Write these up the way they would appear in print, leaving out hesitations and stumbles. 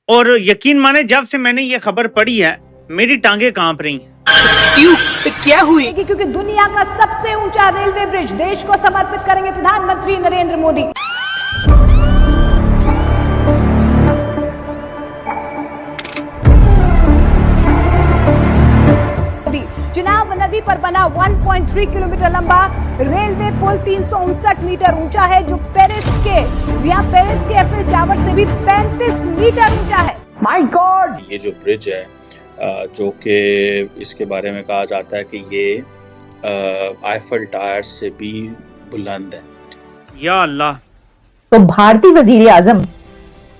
और यकीन माने जब से मैंने ये खबर पढ़ी है मेरी टांगे कांप रही। क्यों? क्या हुई? क्योंकि दुनिया का सबसे ऊंचा रेलवे ब्रिज देश को समर्पित करेंगे प्रधानमंत्री नरेंद्र मोदी। चिनाब नदी पर बना 1.3 किलोमीटर लंबा रेलवे पुल 359 मीटर ऊंचा है, जो पेरिस के एफिल टावर से भी 35 मीटर ऊंचा है। My God! ये जो ब्रिज है जो कि इसके बारे में कहा जाता है कि ये आईफल टावर से भी बुलंद है। या अल्लाह! तो भारतीय वजीर आजम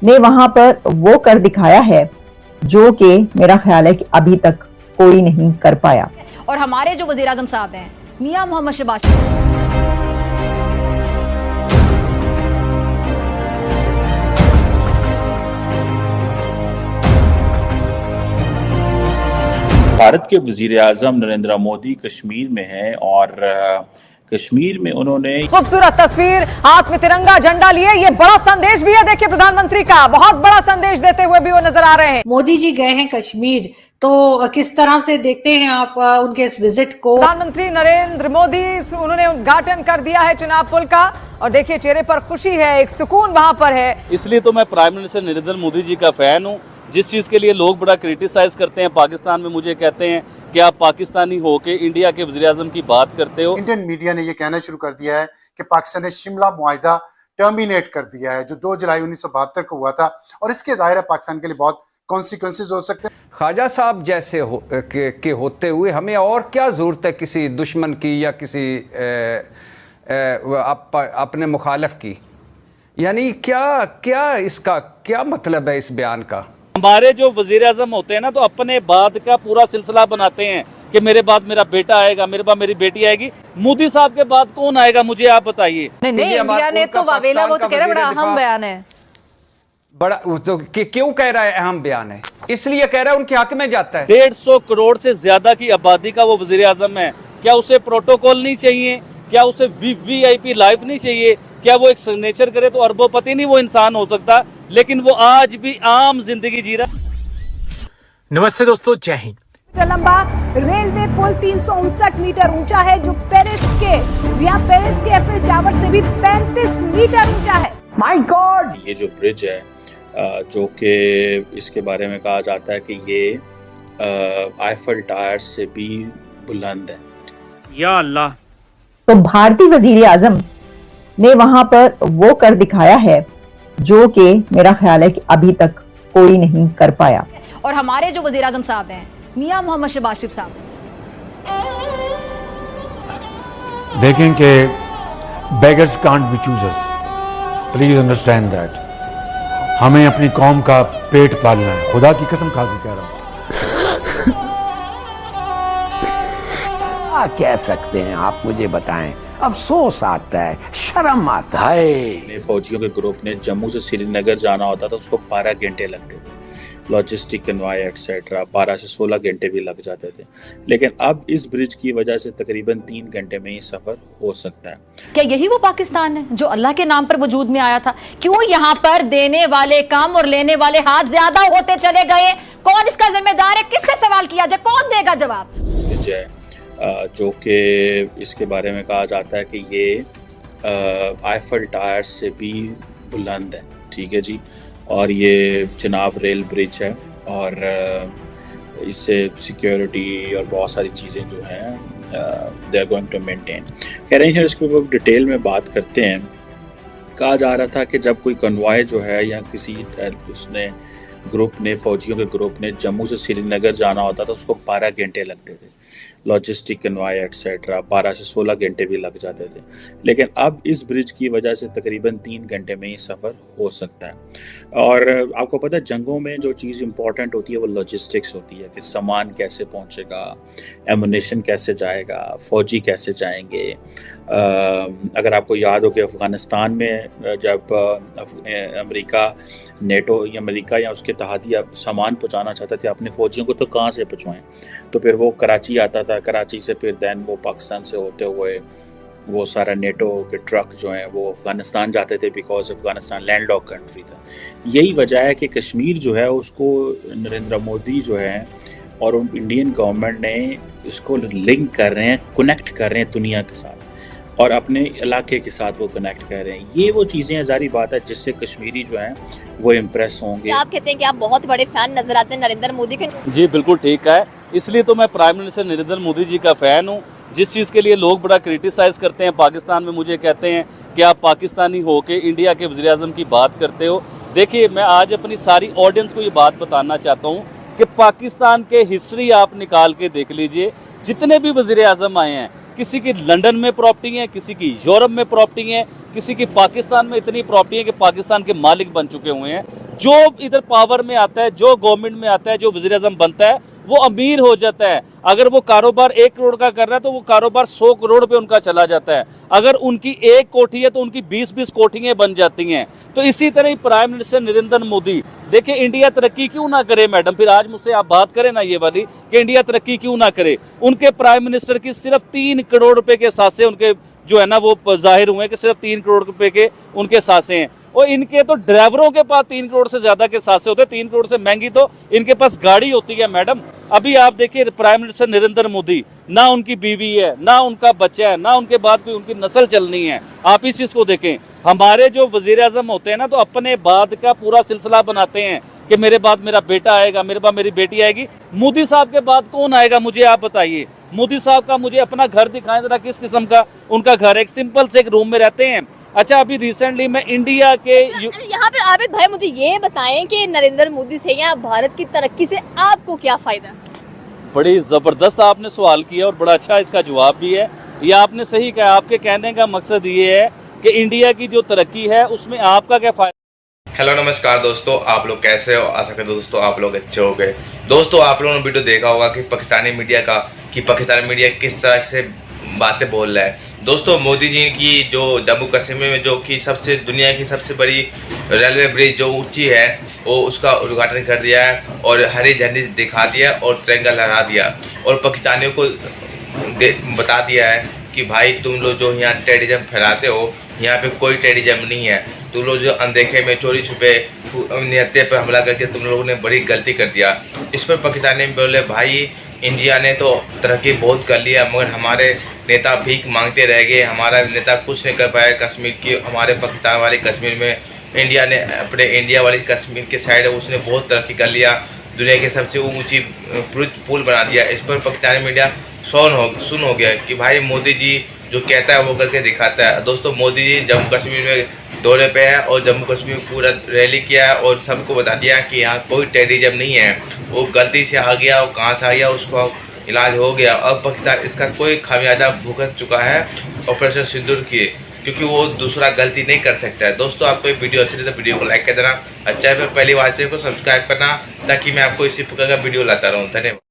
ने वहां पर वो कर दिखाया है जो कि मेरा ख्याल है कि अभी तक कोई नहीं कर पाया। और हमारे जो वजीर आजम साहब हैं मियां मोहम्मद शहबाज शरीफ, भारत के वजीर आजम नरेंद्र मोदी कश्मीर में हैं और कश्मीर में उन्होंने खूबसूरत तस्वीर, हाथ में तिरंगा झंडा लिए, ये बड़ा संदेश भी है। देखिए प्रधानमंत्री का बहुत बड़ा संदेश देते हुए भी वो नजर आ रहे हैं। मोदी जी गए हैं कश्मीर, तो किस तरह से देखते हैं आप उनके इस विजिट को? प्रधानमंत्री नरेंद्र मोदी उन्होंने उद्घाटन कर दिया है चिनाब पुल का, और देखिए चेहरे पर खुशी है, एक सुकून वहां पर है। इसलिए तो मैं प्राइम मिनिस्टर नरेंद्र मोदी जी का फैन हूँ। जिस चीज़ के लिए लोग बड़ा क्रिटिसाइज करते हैं पाकिस्तान में, मुझे कहते हैं कि आप पाकिस्तानी हो के इंडिया के वज़ीर आज़म की बात करते हो। इंडियन मीडिया ने यह कहना शुरू कर दिया है कि पाकिस्तान ने शिमला मुआहिदा टर्मिनेट कर दिया है, जो 2 जुलाई 1972 को हुआ था, और इसके ज़ाहिर है पाकिस्तान के लिए बहुत कॉन्सिक्वेंसेज हो सकते हैं। ख्वाजा साहब जैसे के होते हुए हमें और क्या जरूरत है किसी दुश्मन की या किसी अपने मुखालिफ की? यानी क्या इसका क्या मतलब है इस बयान का? हमारे जो वजीर आजम होते हैं ना, तो अपने बाद का पूरा सिलसिला बनाते हैं कि मेरे बाद मेरा बेटा आएगा, मेरे बाद मेरी बेटी आएगी। मोदी साहब के बाद कौन आएगा, मुझे आप बताइए। नहीं, इंडिया ने तो वावेला, वो तो कह रहे बड़ा अहम बयान है। बड़ा तो क्यों कह रहा है अहम बयान है? इसलिए कह रहा है उनके हक में जाता है। 150 करोड़ से ज्यादा की आबादी का वो वजीर आजम है। क्या उसे प्रोटोकॉल नहीं चाहिए? क्या उसे VIP लाइफ नहीं चाहिए? क्या वो एक सिग्नेचर करे तो अरबोपति नहीं वो इंसान हो सकता? लेकिन वो आज भी आम जिंदगी जी रहा। नमस्ते दोस्तों, जय हिंद। लंबा रेलवे पुल 359 मीटर ऊंचा है, जो पेरिस के एफिल टावर से भी 35 मीटर ऊंचा है। My God! ये जो ब्रिज है जो कि इसके बारे में कहा जाता है कि ये आईफल टावर से भी बुलंद है। या अल्लाह! तो भारतीय वजीर आजम ने वहां पर वो कर दिखाया है जो कि मेरा ख्याल है कि अभी तक कोई नहीं कर पाया। और हमारे जो वजीर आजम साहब हैं मियां मोहम्मद शहबाज शरीफ साहब, देखें कि beggars can't be choosers, please understand that. हमें अपनी कौम का पेट पालना है, खुदा की कसम खा के कह रहा हूं। क्या कह सकते हैं आप, मुझे बताएं। अफसोस आता है, शर्म आता है। फौजियों के ग्रुप ने जम्मू से श्रीनगर जाना होता था, उसको 12 घंटे लगते थे, लॉजिस्टिक कन्वॉय एक्सेट्रा 12 से 16 घंटे भी लग जाते थे। लेकिन अब इस ब्रिज की वजह से तकरीबन 3 घंटे में ही सफर हो सकता है। क्या यही वो पाकिस्तान है जो अल्लाह के नाम पर वजूद में आया था? क्यों यहाँ पर देने वाले कम और लेने वाले हाथ ज्यादा होते चले गए? कौन इसका जिम्मेदार है? किससे सवाल किया जाए? कौन देगा जवाब? ब्रिज है जो कि इसके बारे में कहा जाता है कि ये आईफल टावर से भी बुलंद है, ठीक है जी। और ये चिनाब रेल ब्रिज है और इससे सिक्योरिटी और बहुत सारी चीज़ें जो हैं they are going to maintain. कह रहे हैं इसके ऊपर डिटेल में बात करते हैं। कहा जा रहा था कि जब कोई कन्वॉय जो है या किसी उसने ग्रुप ने फौजियों के ग्रुप ने जम्मू से श्रीनगर जाना होता था, उसको 12 घंटे लगते थे, लॉजिस्टिक कन्वॉय एक्सेट्रा 12 से 16 घंटे भी लग जाते थे। लेकिन अब इस ब्रिज की वजह से तकरीबन 3 घंटे में ही सफ़र हो सकता है। और आपको पता है जंगों में जो चीज़ इंपॉर्टेंट होती है वो लॉजिस्टिक्स होती है कि सामान कैसे पहुंचेगा, एमुनेशन कैसे जाएगा, फ़ौजी कैसे जाएंगे। अगर आपको याद हो कि अफ़गानिस्तान में जब अमेरिका नेटो या अमेरिका या उसके तहती सामान पहुंचाना चाहते थे अपने फ़ौजियों को, तो कहाँ से पहुंचाएं? तो फिर वो कराची आता था, कराची से फिर दैन वो पाकिस्तान से होते हुए वो सारा नेटो के ट्रक जो हैं वो अफ़गानिस्तान जाते थे, बिकॉज अफ़गानिस्तान लैंडलॉक कंट्री था। यही वजह है कि कश्मीर जो है उसको नरेंद्र मोदी जो है और इंडियन गवर्नमेंट ने इसको लिंक कर रहे हैं, कनेक्ट कर रहे हैं दुनिया के साथ और अपने इलाके के साथ वो कनेक्ट कर रहे हैं। ये वो चीज़ें ज़ाहिर बात है जिससे कश्मीरी जो हैं वो इम्प्रेस होंगे। आप कहते हैं कि आप बहुत बड़े फैन नजर आते हैं नरेंद्र मोदी के। जी बिल्कुल ठीक है, इसलिए तो मैं प्राइम मिनिस्टर नरेंद्र मोदी जी का फ़ैन हूँ। जिस चीज़ के लिए लोग बड़ा क्रिटिसाइज़ करते हैं पाकिस्तान में, मुझे कहते हैं कि आप पाकिस्तानी हो के इंडिया के वज़ीर-ए-आज़म की बात करते हो। देखिए, मैं आज अपनी सारी ऑडियंस को ये बात बताना चाहता हूँ कि पाकिस्तान के हिस्ट्री आप निकाल के देख लीजिए, जितने भी वज़ीर-ए-आज़म आए हैं, किसी की लंदन में प्रॉपर्टी है, किसी की यूरोप में प्रॉपर्टी है, किसी की पाकिस्तान में इतनी प्रॉपर्टी है कि पाकिस्तान के मालिक बन चुके हुए हैं। जो इधर पावर में आता है, जो गवर्नमेंट में आता है, जो वज़ीर-ए-आज़म बनता है, वो अमीर हो जाता है। अगर वो कारोबार 1 करोड़ का कर रहा है तो वो कारोबार 100 करोड़ पे उनका चला जाता है। अगर उनकी 1 कोठी है तो उनकी 20-20 कोठियाँ बन जाती हैं। तो इसी तरह ही प्राइम मिनिस्टर नरेंद्र मोदी, देखिए इंडिया तरक्की क्यों ना करे मैडम, फिर आज मुझसे आप बात करें ना ये वाली कि इंडिया तरक्की क्यों ना करे। उनके प्राइम मिनिस्टर की सिर्फ 3 करोड़ रुपए के सासे उनके जो है ना वो जाहिर हुए कि सिर्फ 3 करोड़ रुपए के उनके सासे हैं। और इनके तो ड्राइवरों के पास 3 करोड़ से ज्यादा के सासे होते हैं। 3 करोड़ से महंगी तो इनके पास गाड़ी होती है मैडम। अभी आप देखिए प्राइम मिनिस्टर नरेंद्र मोदी, ना उनकी बीवी है, ना उनका बच्चा है, ना उनके बाद कोई उनकी नस्ल चलनी है। आप इस चीज को देखें। हमारे जो वज़ीर-ए-आज़म होते हैं ना, तो अपने बाद का पूरा सिलसिला बनाते हैं कि मेरे बाद मेरा बेटा आएगा, मेरे बाद मेरी बेटी आएगी। मोदी साहब के बाद कौन आएगा मुझे आप बताइए। मोदी साहब का मुझे अपना घर दिखाएं जरा, किस किस्म का उनका घर है। एक सिंपल से एक रूम में रहते हैं। अच्छा, अभी रिसेंटली मैं इंडिया के यहाँ पर आबिद भाई मुझे ये बताएं कि नरेंद्र मोदी से या भारत की तरक्की से आपको क्या फायदा? बड़ी ज़बरदस्त आपने सवाल किया और बड़ा अच्छा इसका जवाब भी है। ये आपने सही कहा। आपके कहने का मकसद ये है कि इंडिया की जो तरक्की है उसमें आपका क्या फायदा। हेलो नमस्कार दोस्तों, आप लोग कैसे हो? आशा करते दोस्तों आप लोग अच्छे हो गए। दोस्तों, आप लोगों ने वीडियो देखा होगा कि पाकिस्तानी मीडिया किस तरह से बातें बोल रहा है। दोस्तों, मोदी जी की जो जम्मू कश्मीर में जो कि दुनिया की सबसे बड़ी रेलवे ब्रिज जो ऊंची है, वो उसका उद्घाटन कर दिया है और हरी झंडी दिखा दिया और तिरंगा लहरा दिया और पाकिस्तानियों को बता दिया है कि भाई तुम लोग जो यहाँ टेररिज्म फैलाते हो, यहाँ पे कोई टेररिज्म नहीं है। तुम लोग जो अनदेखे में चोरी छुपे नियते पर हमला करके तुम लोगों ने बड़ी गलती कर दिया। इस पर पाकिस्तानी बोले भाई इंडिया ने तो तरक्की बहुत कर लिया, मगर हमारे नेता भीख मांगते रह गए। हमारा नेता कुछ नहीं कर पाया कश्मीर की, हमारे पाकिस्तान वाली कश्मीर में। इंडिया ने अपने इंडिया वाली कश्मीर के साइड उसने बहुत तरक्की कर लिया, दुनिया की सबसे ऊंची पुल बना दिया। इस पर पाकिस्तानी मीडिया सुन हो गया कि भाई मोदी जी जो कहता है वो करके दिखाता है। दोस्तों, मोदी जी जम्मू कश्मीर में दौरे पे है और जम्मू कश्मीर पूरा रैली किया है और सबको बता दिया कि यहाँ कोई टेररिज्म नहीं है। वो गलती से आ गया, वो कहाँ से आ गया, उसको इलाज हो गया। अब पाकिस्तान इसका कोई खामियाजा भुगत चुका है ऑपरेशन सिंदूर की, क्योंकि वो दूसरा गलती नहीं कर सकता है। दोस्तों, आपको ये वीडियो अच्छी लगी तो वीडियो को लाइक कर देना। अच्छा है, पहली बार चैनल को सब्सक्राइब करना ताकि मैं आपको इसी प्रकार का वीडियो लाता रहूँ। धन्यवाद।